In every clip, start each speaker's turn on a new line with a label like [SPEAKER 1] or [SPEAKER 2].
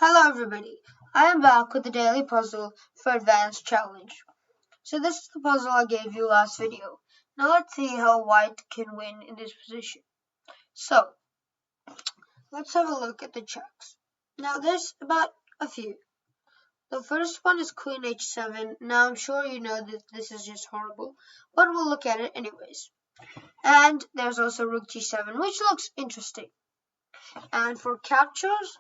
[SPEAKER 1] Hello everybody, I am back with the daily puzzle for Advanced Challenge. So this is the puzzle I gave you last video. Now let's see how white can win in this position. So, let's have a look at the checks. Now there's about a few. The first one is Queen H7. Now I'm sure you know that this is just horrible, but we'll look at it anyways. And there's also Rook G7, which looks interesting. And for captures,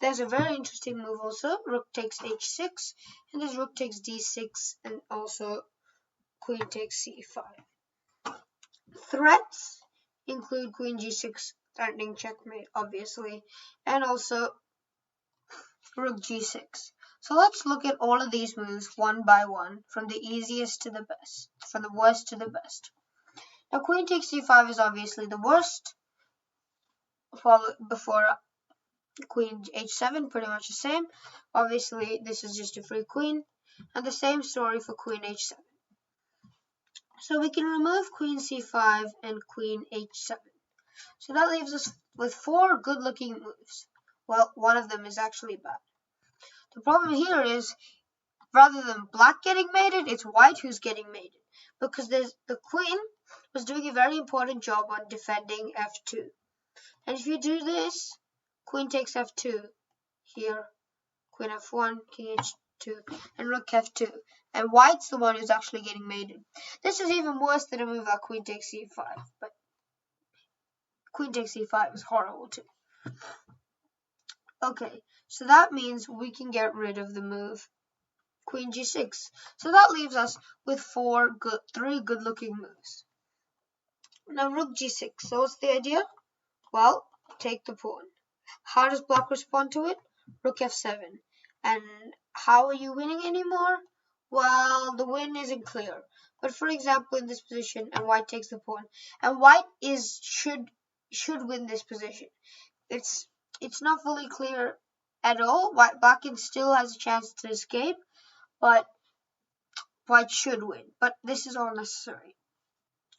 [SPEAKER 1] there's a very interesting move also. Rook takes h6, and there's rook takes d6, and also queen takes c5. Threats include queen g6, threatening checkmate, obviously, and also rook g6. So let's look at all of these moves one by one, from the easiest to the best, from the worst to the best. Now queen takes c5 is obviously the worst, followed before queen h7, pretty much the same. Obviously, this is just a free queen, and the same story for queen h7. So we can remove queen c5 and queen h7. So that leaves us with four good-looking moves. Well, one of them is actually bad. The problem here is, rather than black getting mated, it's white who's getting mated, because the queen was doing a very important job on defending f2. And if you do this, queen takes f2 here, queen f1, king h2, and rook f2. And white's the one who's actually getting mated. This is even worse than a move like queen takes c5, but queen takes c5 is horrible too. Okay, so that means we can get rid of the move queen g6. So that leaves us with three good-looking moves. Now rook g6. So what's the idea? Well, take the pawn. How does black respond to it? Rook f7. And how are you winning anymore? Well, the win isn't clear. But for example, in this position, and white takes the pawn, and white should win this position. It's not fully clear at all. Black still has a chance to escape, but white should win. But this is all necessary.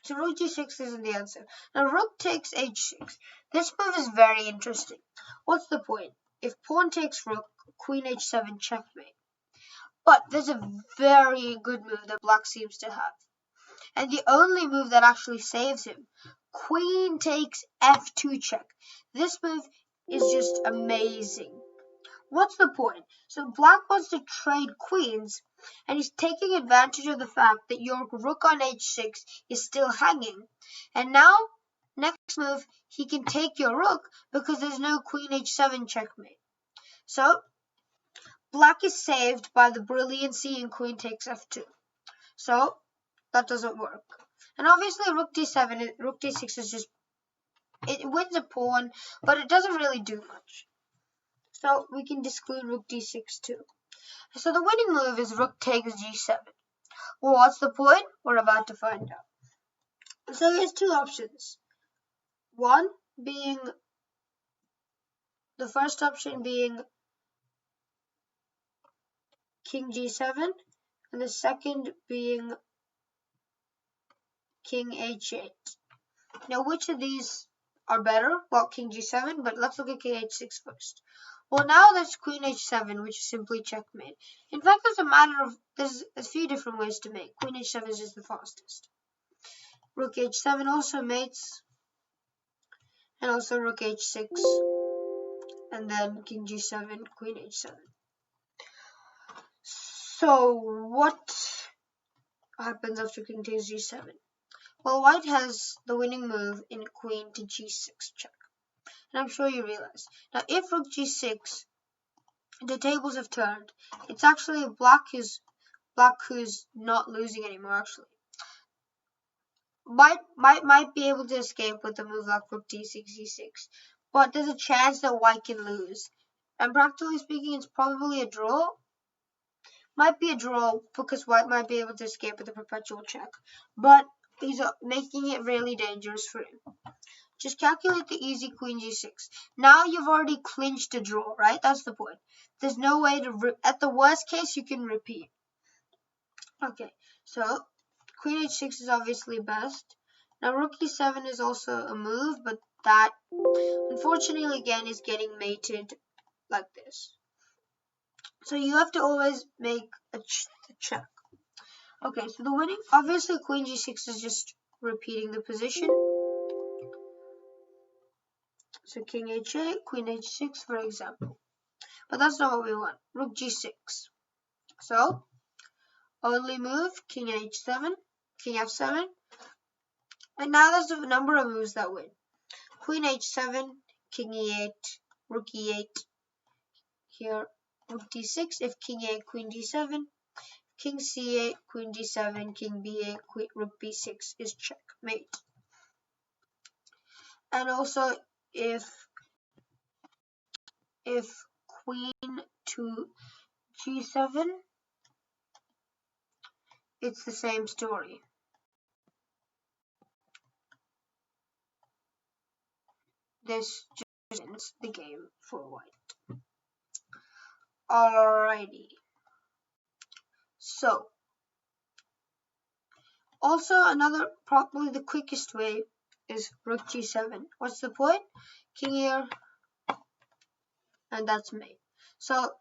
[SPEAKER 1] So rook g6 isn't the answer. Now rook takes h6. This move is very interesting. What's the point? If pawn takes rook, queen h7 checkmate. But there's a very good move that black seems to have. And the only move that actually saves him. Queen takes f2 check. This move is just amazing. What's the point? So black wants to trade queens, and he's taking advantage of the fact that your rook on h6 is still hanging. And now, next move, he can take your rook because there's no queen h7 checkmate. So, black is saved by the brilliancy in queen takes f2. So, that doesn't work. And obviously rook d7, rook d6 is just, it wins a pawn, but it doesn't really do much. So we can exclude rook d6 too. So the winning move is rook takes g7. Well, what's the point? We're about to find out. So here's two options. One being, the first option being king g7, and the second being king h8. Now, which of these are better? Well, king g7, but let's look at king h6 first. Well, now there's queen h7, which is simply checkmate. In fact, there's a few different ways to mate. Queen h7 is just the fastest. Rook h7 also mates, and also rook h6, and then king g7, queen h7. So, what happens after king takes g7? Well, white has the winning move in queen to g6 check. And I'm sure you realize. Now, if rook g6, the tables have turned. It's actually black who's not losing anymore, actually. Might be able to escape with a move like rook d6, e6. But there's a chance that white can lose. And practically speaking, it's probably a draw. Might be a draw because white might be able to escape with a perpetual check. But he's making it really dangerous for him. Just calculate the easy queen g6. Now you've already clinched a draw, right? That's the point. There's no way to, at the worst case, you can repeat. Okay, so queen h6 is obviously best. Now rook e7 is also a move, but that, unfortunately, again, is getting mated like this. So you have to always make a check. Okay, so the winning, obviously queen g6 is just repeating the position. So king h8, queen h6 for example. But that's not what we want. Rook g6. So only move, king h7, king f7. And now there's a number of moves that win. Queen h7, king e8, rook e8. Here, rook d6, if king a8, queen d7. King c8, queen d7, king b8, rook b6 is checkmate. And also, if queen to g7, it's the same story. This just ends the game for white. Alrighty. So, also another, probably the quickest way is rook g7. What's the point? King here, and that's mate. So,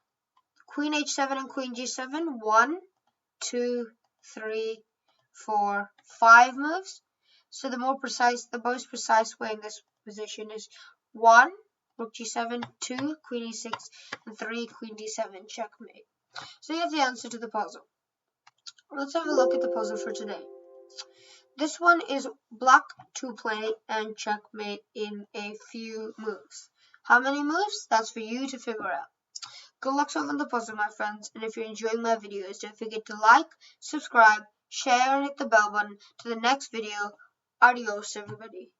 [SPEAKER 1] queen h7 and queen g7, 1, 2, 3, 4, 5 moves. So the most precise way in this position is 1, rook g7, 2, queen e6, and 3, queen d7, checkmate. So you have the answer to the puzzle. Let's have a look at the puzzle for today. This one is black to play and checkmate in a few moves. How many moves? That's for you to figure out. Good luck solving the puzzle, my friends, and if you're enjoying my videos, don't forget to like, subscribe, share, and hit the bell button. To the next video, adios everybody.